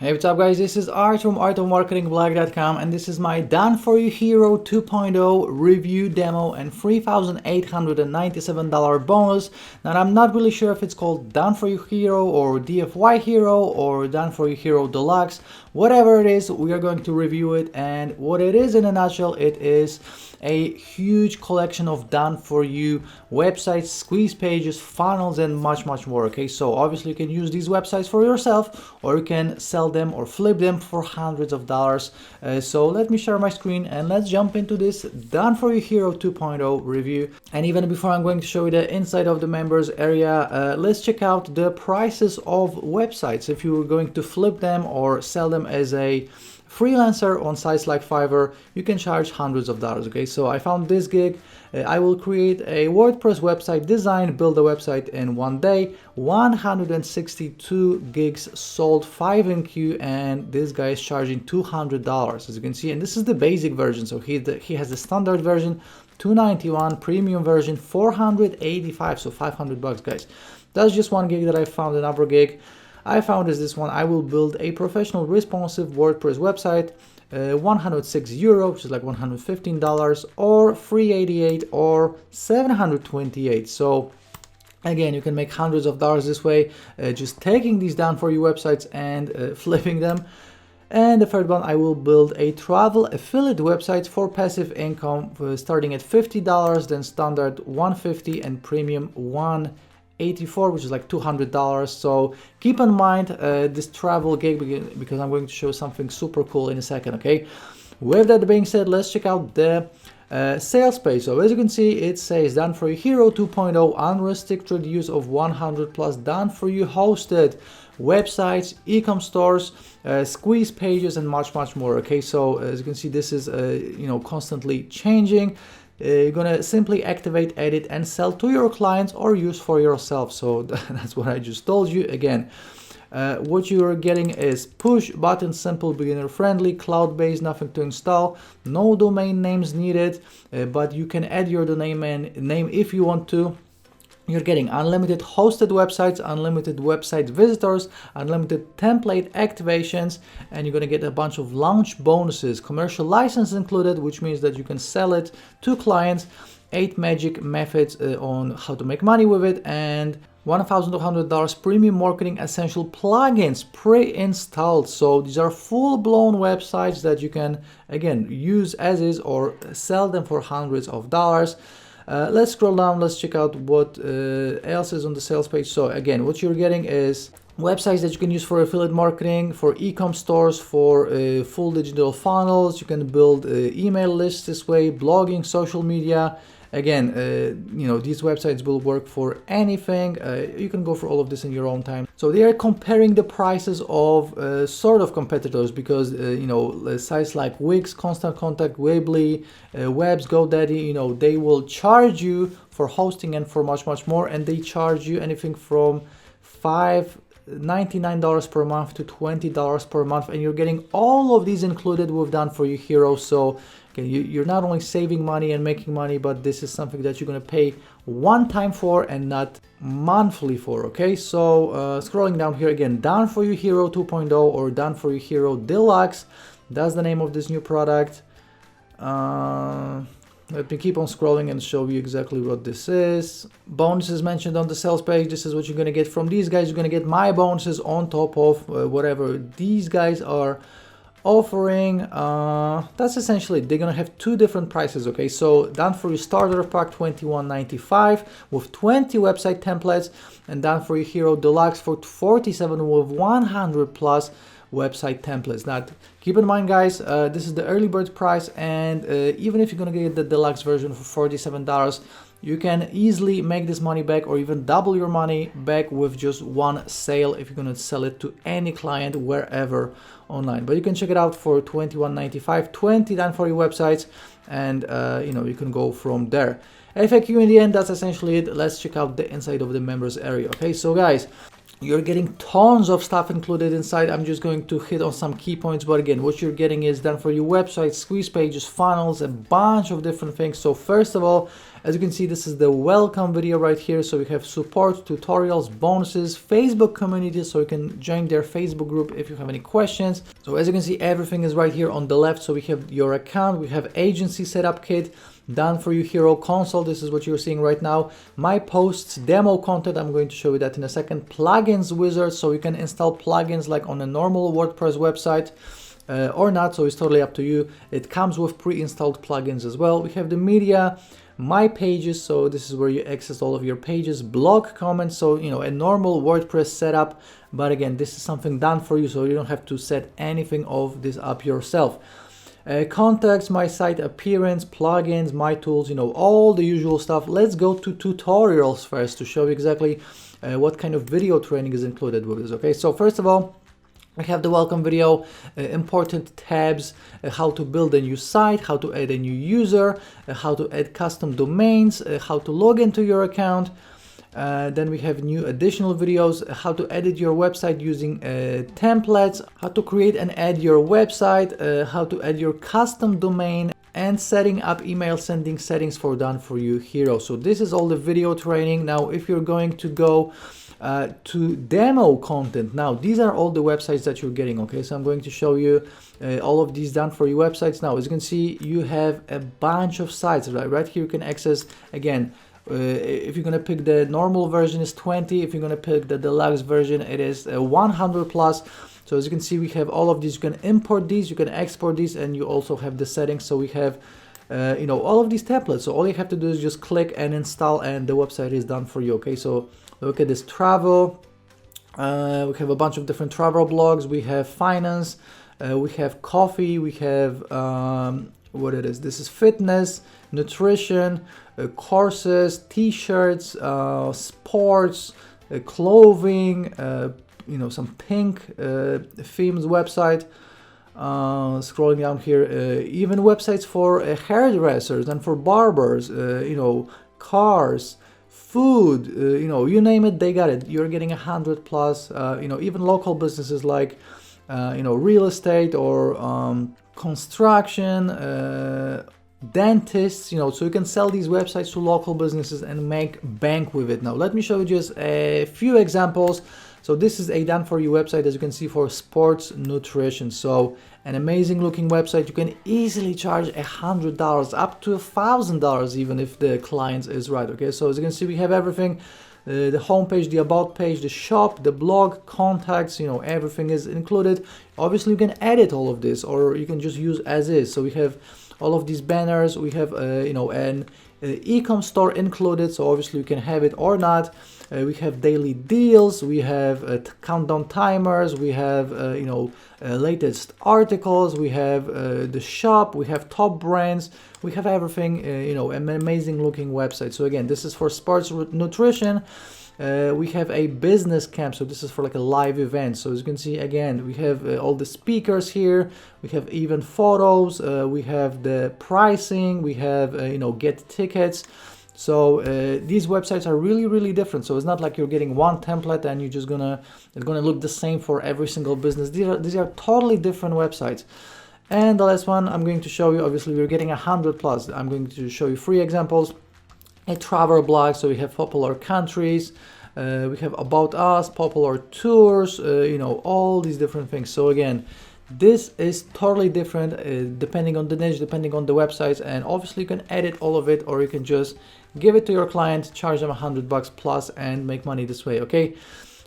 Hey, what's up guys, this is Art from artofmarketingblog.com and this is my Done For You Hero 2.0 review demo and $3,897 bonus. Now I'm not really sure if it's called Done For You Hero or DFY Hero or Done For You Hero Deluxe. Whatever it is, we are going to review it, and what it is in a nutshell, it is a huge collection of done for you websites, squeeze pages, funnels, and much more. Okay, so obviously you can use these websites for yourself, or you can sell them or flip them for hundreds of dollars. So let me share my screen and let's jump into this Done For You Hero 2.0 review. And even before I'm going to show you the inside of the members area, let's check out the prices of websites. If you were going to flip them or sell them as a freelancer on sites like Fiverr, you can charge hundreds of dollars. Okay, so I found this gig. I will create a WordPress website design, build a website in one day. 162 gigs sold, 5 in queue, and this guy is charging $200, as you can see. And this is the basic version. So he has the standard version, $291, premium version, $485, so 500 bucks, guys. That's just one gig that I found. Another gig I found is this one. I will build a professional responsive WordPress website, 106 euro, which is like $115, or 388 or 728. So again, you can make hundreds of dollars this way, just taking these down for your websites and flipping them. And the third one, I will build a travel affiliate website for passive income, starting at $50, then standard $150, and premium $184, which is like $200. So keep in mind this travel gig, because I'm going to show something super cool in a second. Okay, with that being said, let's check out the sales page. So as you can see, it says Done For You Hero 2.0, unrestricted use of 100 plus done for you hosted websites, e-com stores, squeeze pages, and much more. Okay, so as you can see, this is constantly changing. You're gonna simply activate, edit, and sell to your clients or use for yourself. So that's what I just told you. Again, what you're getting is push button, simple, beginner friendly, cloud-based, nothing to install, no domain names needed, but you can add your domain name if you want to. You're getting unlimited hosted websites, unlimited website visitors, unlimited template activations, and you're going to get a bunch of launch bonuses, commercial license included, which means that you can sell it to clients, 8 magic methods on how to make money with it, and $1,200 premium marketing essential plugins pre-installed. So these are full-blown websites that you can, again, use as is or sell them for hundreds of dollars. Let's scroll down, let's check out what else is on the sales page. So again, what you're getting is websites that you can use for affiliate marketing, for e-com stores, for full digital funnels. You can build email lists this way, blogging, social media. Again, these websites will work for anything. You can go for all of this in your own time. So they are comparing the prices of sort of competitors, because sites like Wix, Constant Contact, Weebly, Webs, GoDaddy, they will charge you for hosting and for much more, and they charge you anything from $99 per month to $20 per month, and you're getting all of these included with Done For You Hero. So okay, you're not only saving money and making money, but this is something that you're going to pay one time for and not monthly for. Okay, so scrolling down here again, Done For You Hero 2.0 or Done For You Hero Deluxe, that's the name of this new product. Let me keep on scrolling and show you exactly what this is. Bonuses mentioned on the sales page. This is what you're going to get from these guys. You're going to get my bonuses on top of whatever these guys are offering. That's essentially, they're gonna have two different prices. Okay, so Done For You starter pack $21.95 with 20 website templates, and Done For You Hero Deluxe for $47 with 100 plus website templates. Now keep in mind, guys, this is the early bird price, and even if you're gonna get the deluxe version for $47, you can easily make this money back or even double your money back with just one sale if you're gonna sell it to any client wherever online. But you can check it out for $21.95, 20 Done For You websites, and you can go from there. FAQ in the end, that's essentially it. Let's check out the inside of the members area. Okay, so guys, you're getting tons of stuff included inside. I'm just going to hit on some key points, but again, what you're getting is Done For You websites, squeeze pages, funnels, a bunch of different things. So first of all, As you can see, this is the welcome video right here. So we have support, tutorials, bonuses, Facebook community, so you can join their Facebook group if you have any questions. So as you can see, everything is right here on the left. So we have your account, we have agency setup kit, done for you hero console. This is what you're seeing right now. My posts, demo content, I'm going to show you that in a second. Plugins wizard, so you can install plugins like on a normal WordPress website or not, so it's totally up to you. It comes with pre-installed plugins as well. We have the media, my pages, so this is where you access all of your pages, blog comments, so you know, a normal WordPress setup, but again, this is something done for you, so you don't have to set anything of this up yourself. Contacts, my site appearance, plugins, my tools, you know, all the usual stuff. Let's go to tutorials first to show you exactly what kind of video training is included with this. Okay, so first of all, we have the welcome video, important tabs, how to build a new site, how to add a new user, how to add custom domains, how to log into your account. Then we have new additional videos, how to edit your website using templates, how to create and add your website, how to add your custom domain, and setting up email sending settings for Done For You Hero. So this is all the video training. Now, if you're going to go to demo content, now these are all the websites that you're getting. Okay, so I'm going to show you all of these Done For You websites. Now, as you can see, you have a bunch of sites. Right here you can access, again, if you're gonna pick the normal version is 20, if you're gonna pick the deluxe version it is 100 plus. So as you can see, we have all of these. You can import these, you can export these, and you also have the settings. So we have you know, all of these templates. So all you have to do is just click and install, and the website is done for you. Okay, so look at this travel. We have a bunch of different travel blogs. We have finance, we have coffee, we have what it is. This is fitness, nutrition, courses, t-shirts, sports, clothing, you know, some pink themes website. Scrolling down here, even websites for hairdressers and for barbers, you know, cars, food, you know, you name it, they got it. You're getting 100 plus, you know, even local businesses like, you know, real estate or construction, dentists, you know, so you can sell these websites to local businesses and make bank with it. Now, let me show you just a few examples. So this is a Done For You website, as you can see, for sports nutrition. So an amazing looking website. You can easily charge $100, up to $1,000 even if the client is right. Okay, so as you can see, we have everything. The homepage, the about page, the shop, the blog, contacts, you know, everything is included. Obviously, you can edit all of this, or you can just use as is. So we have all of these banners. We have, you know, an e-com store included. So obviously you can have it or not. We have daily deals. We have countdown timers. We have, you know, latest articles. We have the shop. We have top brands. We have everything, you know, an amazing looking website. So again, this is for sports nutrition. We have a business camp, so this is for like a live event. So as you can see, again, we have all the speakers here. We have even photos. We have the pricing. We have you know, get tickets. So these websites are really different. So it's not like you're getting one template and you're just it's gonna look the same for every single business. These are totally different websites. And the last one I'm going to show you, obviously we're getting 100 plus. I'm going to show you 3 examples. A travel blog, so we have popular countries, we have about us, popular tours, you know, all these different things. So again, this is totally different depending on the niche, depending on the websites, and obviously you can edit all of it, or you can just give it to your client, charge them $100 plus, and make money this way. Okay,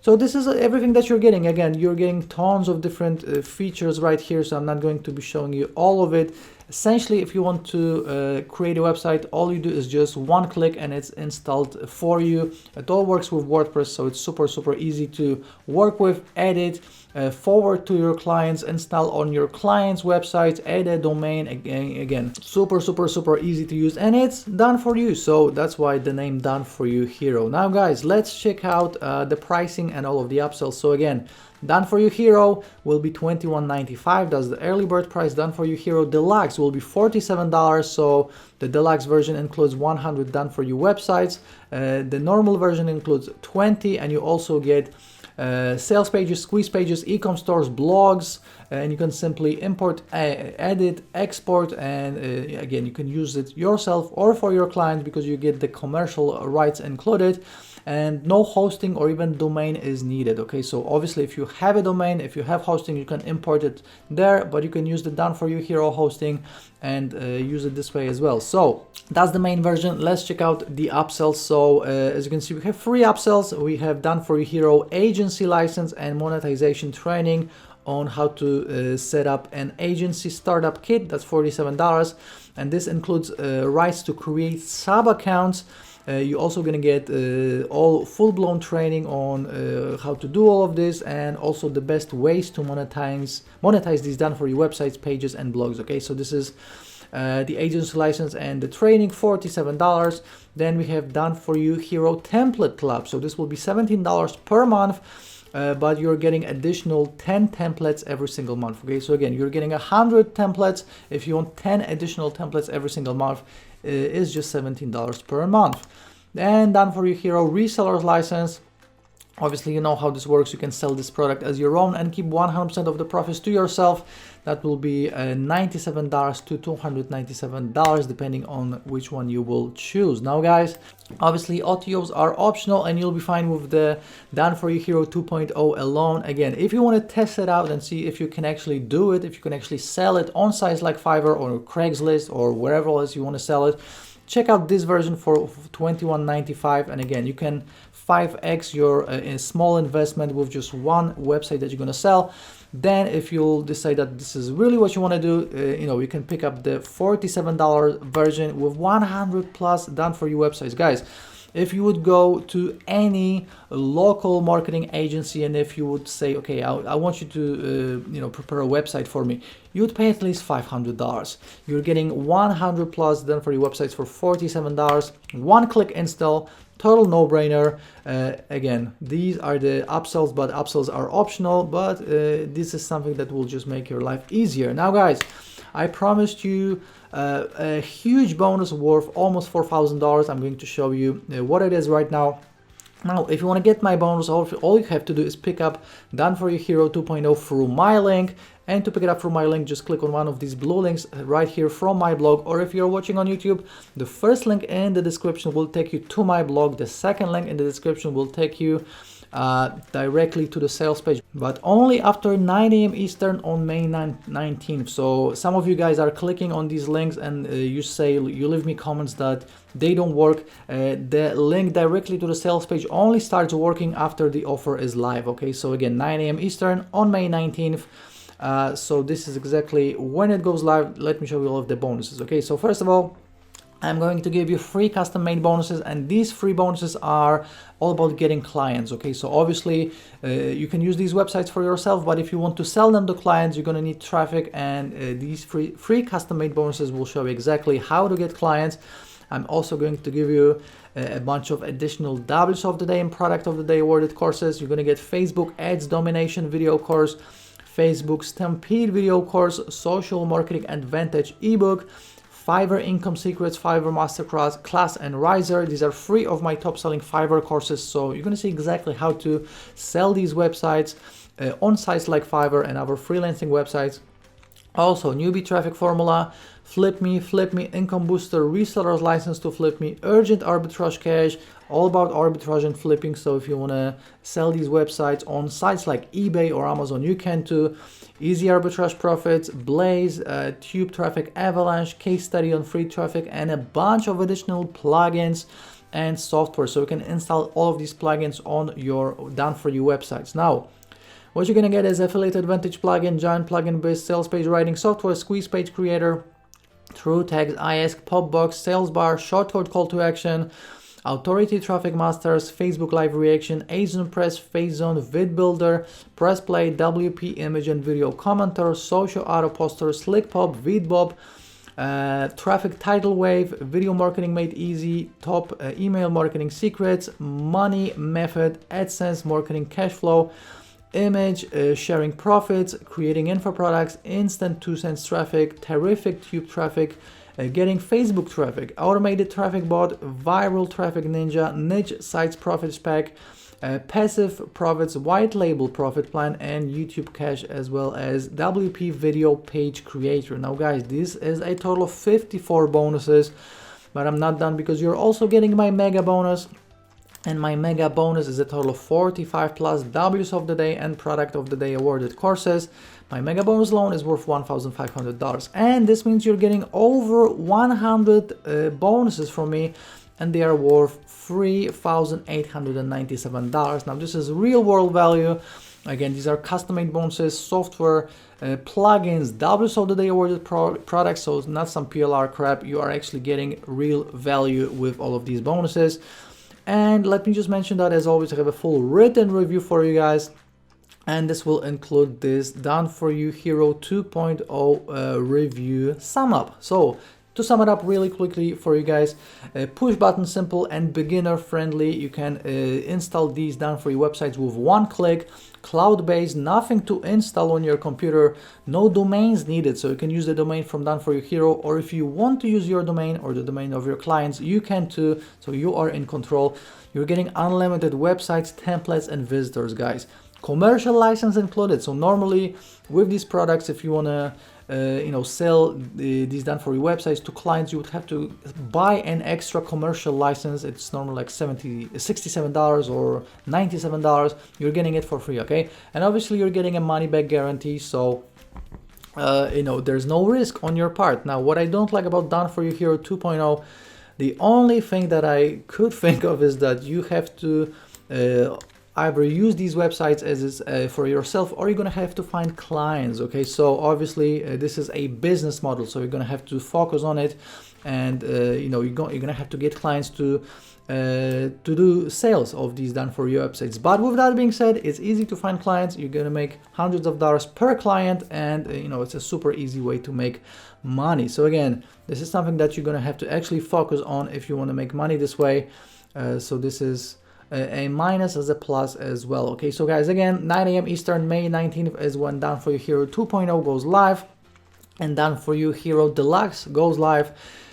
so this is everything that you're getting. Again, you're getting tons of different features right here, so I'm not going to be showing you all of it. Essentially, if you want to create a website, all you do is just one click and it's installed for you. It all works with WordPress, so it's super easy to work with, edit, forward to your clients, install on your client's websites, add a domain. Again, super easy to use, and it's done for you. So that's why the name Done For You Hero. Now guys, let's check out the pricing and all of the upsells. So again, Done For You Hero will be $21.95. That's the early bird price. Done For You Hero Deluxe will be $47. So the Deluxe version includes 100 Done For You websites. The normal version includes 20, and you also get sales pages, squeeze pages, e-com stores, blogs, and you can simply import, edit, export, and again, you can use it yourself or for your clients because you get the commercial rights included, and no hosting or even domain is needed. Okay, so obviously if you have a domain, if you have hosting, you can import it there, but you can use the Done For You Hero hosting and use it this way as well. So that's the main version. Let's check out the upsells. So as you can see, we have 3 upsells. We have Done For You Hero agency license and monetization training on how to set up an agency startup kit. That's $47, and this includes rights to create sub accounts. You're also going to get all full-blown training on how to do all of this, and also the best ways to monetize these Done For You websites, pages, and blogs. Okay, so this is the agency license and the training, $47. Then we have Done For You Hero Template Club. So this will be $17 per month, but you're getting additional 10 templates every single month. Okay, so again, you're getting 100 templates. If you want 10 additional templates every single month, is just $17 per month. And Done For You Hero reseller's license. Obviously, you know how this works. You can sell this product as your own and keep 100% of the profits to yourself. That will be $97 to $297, depending on which one you will choose. Now, guys, obviously OTOs are optional, and you'll be fine with the Done For You Hero 2.0 alone. Again, if you want to test it out and see if you can actually do it, if you can actually sell it on sites like Fiverr or Craigslist or wherever else you want to sell it, check out this version for $21.95. And again, you can 5x your small investment with just one website that you're going to sell. Then if you'll decide that this is really what you want to do, you can pick up the $47 version with 100 plus Done For You websites. Guys, if you would go to any local marketing agency and if you would say, okay, I want you to prepare a website for me, you would pay at least $500. You're getting 100 plus Done For You websites for $47. One-click install, total no-brainer. Again, these are the upsells, but upsells are optional, but this is something that will just make your life easier. Now, guys, I promised you a huge bonus worth almost $4,000. I'm going to show you what it is right now. Now, if you want to get my bonus, all you have to do is pick up Done For You Hero 2.0 through my link. And to pick it up from my link, just click on one of these blue links right here from my blog. Or if you're watching on YouTube, the first link in the description will take you to my blog. The second link in the description will take you directly to the sales page, but only after 9 a.m. Eastern on May 19th. So some of you guys are clicking on these links and you leave me comments that they don't work. The link directly to the sales page only starts working after the offer is live. Okay, so again, 9 a.m. Eastern on May 19th. So this is exactly when it goes live. Let me show you all of the bonuses. Okay, so first of all, I'm going to give you 3 custom made bonuses, and these 3 bonuses are all about getting clients. Okay, so obviously you can use these websites for yourself, but if you want to sell them to clients, you're going to need traffic, and these free custom made bonuses will show you exactly how to get clients. I'm also going to give you a bunch of additional W's of the day and product of the day awarded courses. You're going to get Facebook ads domination video course, Facebook Stampede video course, social marketing advantage ebook, Fiverr income secrets, Fiverr masterclass class, and Riser. These are 3 of my top selling Fiverr courses. So you're going to see exactly how to sell these websites on sites like Fiverr and other freelancing websites. Also, newbie traffic formula, Flip Me, income booster, reseller's license to Flip Me, urgent arbitrage cash, all about arbitrage and flipping. So if you want to sell these websites on sites like eBay or Amazon, you can too. Easy arbitrage profits, Blaze, tube traffic avalanche, case study on free traffic, and a bunch of additional plugins and software. So you can install all of these plugins on your Done For You websites. Now, what you're going to get is Affiliate Advantage plugin, giant plugin based sales page writing software, squeeze page creator, True Tags, iAsk, Popbox, sales bar, shortcode call to action, Authority Traffic Masters, Facebook Live Reaction, Azon Press, FaceZone, Vid Builder, Press Play, WP Image and Video Commenter, Social Auto Poster, SlickPop, VidBob, Traffic Tidal Wave, Video Marketing Made Easy, Top Email Marketing Secrets, Money Method, AdSense Marketing Cash Flow, Image Sharing Profits, Creating Info Products, Instant 2 cents Traffic, Terrific Tube Traffic, Getting Facebook Traffic, Automated Traffic Bot, Viral Traffic Ninja, Niche Sites Profits Pack, passive profits, white label profit plan, and YouTube cash, as well as WP video page creator. Now guys, this is a total of 54 bonuses, but I'm not done, because you're also getting my mega bonus. And my mega bonus is a total of 45 plus W's of the day and product of the day awarded courses. My mega bonus loan is worth $1,500, and this means you're getting over 100 bonuses from me, and they are worth $3,897. Now this is real world value. Again, these are custom-made bonuses, software, plugins, W's of the day awarded products, so it's not some PLR crap. You are actually getting real value with all of these bonuses. And let me just mention that, as always, I have a full written review for you guys, and this will include this Done For You Hero 2.0 review sum up. So to sum it up really quickly for you guys, push button, simple and beginner friendly. You can install these Done For You websites with one click, cloud-based, nothing to install on your computer, no domains needed, so you can use the domain from Done For You Hero, or if you want to use your domain or the domain of your clients, you can too, so you are in control. You're getting unlimited websites, templates and visitors, guys. Commercial license included. So normally with these products, if you want to sell these Done For You websites to clients, you would have to buy an extra commercial license. It's normally like $67 or $97. You're getting it for free, okay? And obviously you're getting a money back guarantee, so there's no risk on your part. Now, what I don't like about Done For You Hero 2.0, the only thing that I could think of is that you have to either use these websites as is for yourself, or you're gonna have to find clients. Okay, so obviously this is a business model, so you're gonna have to focus on it, and you're gonna have to get clients to do sales of these Done For You websites. But with that being said, it's easy to find clients. You're gonna make hundreds of dollars per client, and it's a super easy way to make money. So again, this is something that you're gonna have to actually focus on if you want to make money this way. So this is a minus as a plus as well. Okay, so guys, again, 9 a.m. Eastern, May 19th is when Done For You Hero 2.0 goes live, and Done For You Hero Deluxe goes live.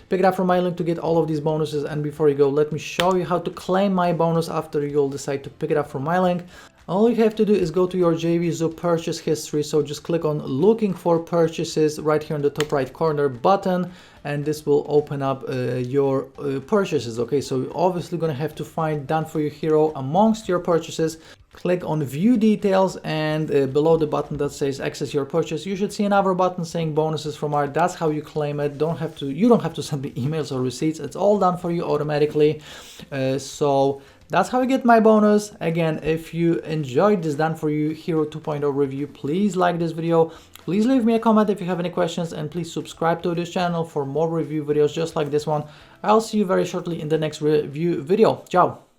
Pick it up from my link to get all of these bonuses. And before you go, let me show you how to claim my bonus after you'll decide to pick it up from my link. All you have to do is go to your JVZoo purchase history. So just click on looking for purchases right here in the top right corner button, and this will open up your purchases. Okay, so you're obviously going to have to find Done For You Hero amongst your purchases. Click on view details, and below the button that says access your purchase, you should see another button saying bonuses from art. That's how you claim it. You don't have to send me emails or receipts. It's all done for you automatically. So that's how you get my bonus. Again, if you enjoyed this Done For You Hero 2.0 review, please like this video. Please leave me a comment if you have any questions, and please subscribe to this channel for more review videos just like this one. I'll see you very shortly in the next review video. Ciao.